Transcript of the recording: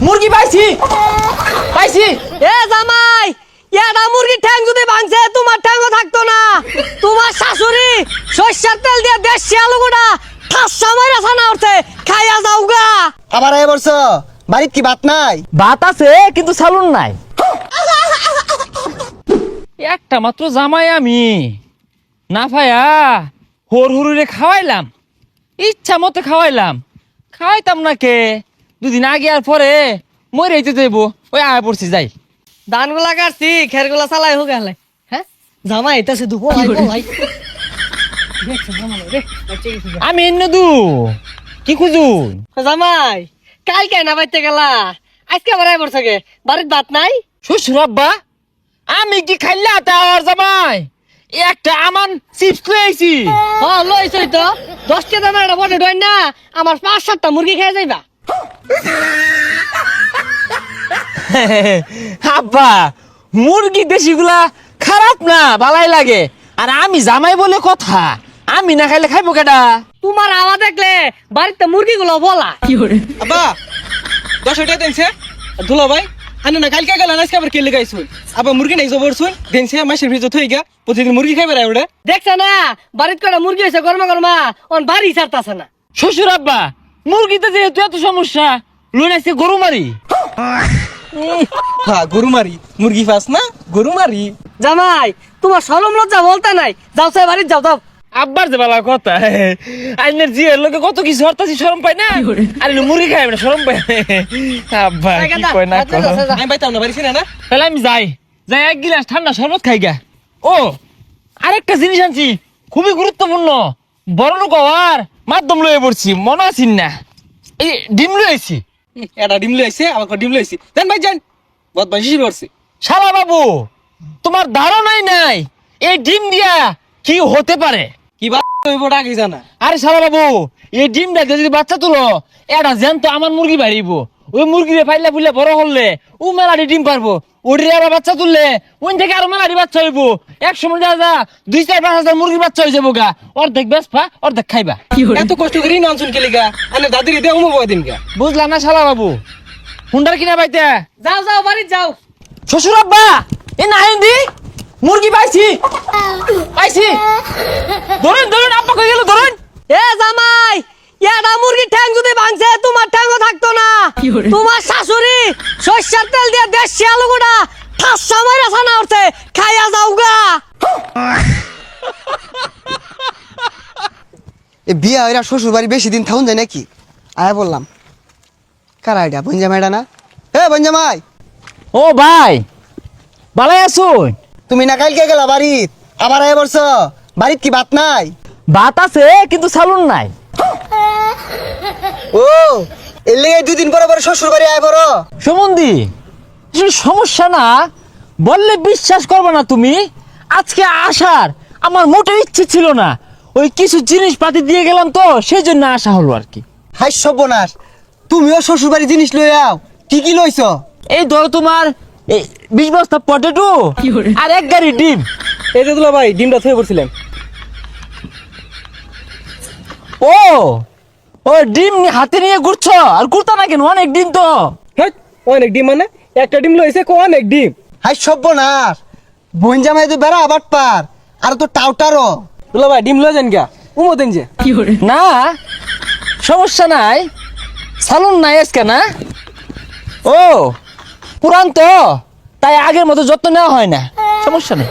মুরগি পাইছি পাইছি। এ জামাই, এটা মুরগির ঠ্যাং যদি ভাঙছে তোমার ঠ্যাংও থাকতো না। তোমার শাশুড়ি সরষের তেল দিয়ে দেশি আলু গোটা ঠাসা মাইরা ছানা উঠছে, খাইয়া যাও গা। আবার এ বলছ বাড়িত কি ভাত নাই? ভাত আছে কিন্তু সালুন নাই। একটা মাত্র জামাই আমি না ভাইয়া হর হরুরে খাওয়াইলাম, ইচ্ছা মতো খাওয়াইলাম, খাওয়াইতাম না কে দুদিন আগে আর পরে মরে যেতে দেব। ওই আয় পড়ছি যাই। ধানগুলা কাটছি, খেরগুলা চালাই হোক গেলে। হ্যাঁ জামাই এটা শুধু বলাই বলাই। আমি এনে দু কি খুঁজুন? জামাই কালকে না বাইতে গেলা, আজকে আবার আইবার থাকে, বাড়ির ভাত নাই? শ্বশুর আব্বা আমি কি খাইলা তার জামাই একটা আমান চিপস লইছি। লইছই তো 10 টা দামের একটা বড় ডয় না, আমার 5-7টা মুরগি খেয়ে যাইবা। আব্বা মুরগি দেশিগুলা খারাপ না, ভালাই লাগে। আর আমি জামাই বলে কথা, আমি না খাইলে খাইবো কেডা? তোমার আওয়াজ দেখলে বাড়িতে মুরগিগুলো বলা। আব্বা 10 টাকা দেনছে দুলা ভাই আনে না কালকে গেল আজকে আবার কে লাগাইছুন আবার মুরগি নাই জবরছুন দেনছে মাসের ভিতর থই গা প্রতিদিন মুরগি খাইবে রে ওড়ে দেখছ না বাড়িতে কটা মুরগি হইছে গরমা গরমা, অন বাড়ি ছাড়তাছে না। শ্বশুর আব্বা মুরগিতে যেহেতু এত সমস্যা লইন আজকে গরু মারি। হ্যাঁ গরু মারি মুরগি ফাস না গরু মারি। জামাই তোমার শরম লজ্জা বলতে নাই, যাও সে বাড়ি যাও যাও। আব্বার যে বালা কথা আইনের জিয়ের লোকে কত কিছু হরতাছি শরম পাই না, আর মুরগি খাইবে না শরম পাই। আব্বা কি কয় না কয়। আমি বাইতাম না বাড়ি ছিনা না তাহলে আমি যাই যাই এক গিলাস ঠান্ডা শরবত খাই গা। ও আরেকটা জিনিস আনছি খুবই গুরুত্বপূর্ণ, বড় লোক হওয়ার মাধ্যম লয়ে পড়ছি, মনে আছিস না? এই ডিম লয়েছি। এটা ডিম লইছে আমাকে ডিম লইছি দেন ভাই যান বহুত বেশি করছে। শালা বাবু তোমার ধারণাই নাই এই ডিম দিয়া কি হতে পারে। কি বা হইব আগে জানা। আরে শালা বাবু এই ডিমটা দিয়ে যদি বাচ্চা তুলো এটা জ্যান্ত আমার মুরগি বাড়িব, ওই মুরগিরে ফাইলে ফুলে বড় হলে ও মেলাটি ডিম পারবো, ওটির আবার বাচ্চা তুললে ওই থেকে আরো মেলাটি বাচ্চা হইব। এক সময় যা যা 2-4-5 হাজার মুরগির বাচ্চা হয়ে যাবো গা, অর্ধেক বেসপা অর্ধেক খাইবা। এত কষ্ট করি না অনসুন কে লিগা আনে দাদির দে উমো দিন গা বুঝলাম না শালা বাবু হুন্ডার কিনা পাইতে। যাও যাও বাড়ি যাও। শ্বশুর আব্বা এ না হিন্দি মুরগি পাইছি পাইছি, ধরুন ধরুন আব্বা কই গেল ধরুন। এ জামাই এটা মুরগির ঠ্যাং যদি ভাঙছে তোমার ঠ্যাংও থাকতো না। তোমার শাশুড়ি সরষের তেল দিয়ে দেশি আলু গোটা ঠাসা মাইরা ছানা উঠছে, খাইয়া যাও গা। এ বিয়া হইরা শ্বশুর বাড়ি বেশি দিন থাকুন যায় নাকি? আয় বললাম কারা এটা বঞ্জামাইটা না? এ বঞ্জামাই ও ভাই ভালাই আছুন? তুমি না কালকে গেলা বাড়িত আবার আয় বলছ বাড়িত কি ভাত নাই? ভাত আছে কিন্তু সালুন নাই। ও এর লেগে 2 দিন পরে পরে শ্বশুর বাড়ি আয় বড় সুমন্দি সমস্যা না বললে বিশ্বাস করবে না তুমি। আজকে আসার আমার মোটেও ইচ্ছে ছিল না, ওই কিছু জিনিসপাতি দিয়ে গেলাম তো সেই জন্য আসা হলো আর কি। হাই সর্বনাশ, তুমিও শ্বশুর বাড়ি জিনিস লই আও। কি কি লইছ? এই ধরো তোমার এই 20 বস্তা পটেটো আর 1 গাড়ি ডিম। এই যে দুলা ভাই ডিমটা থয়ে পড়ছিলেন। ও ও ডিম হাতে নিয়ে ঘুরছো আর ঘুরতা না কেন? অনেক ডিম তো। হ্যাঁ অনেক ডিম মানে একটা ডিম লইছে কো অনেক ডিম। হাই সর্বনাশ, বঞ্জামাই তো বেড়া আবার পার আর তো টাউটারও। দুলা ভাই ডিম লই যান গা উমো দেন যে। না সমস্যা নাই, সালুন নাই আজকে না। ও পুরান তো তাই আগের মতো যত্ন নেওয়া হয় না, সমস্যা নেই।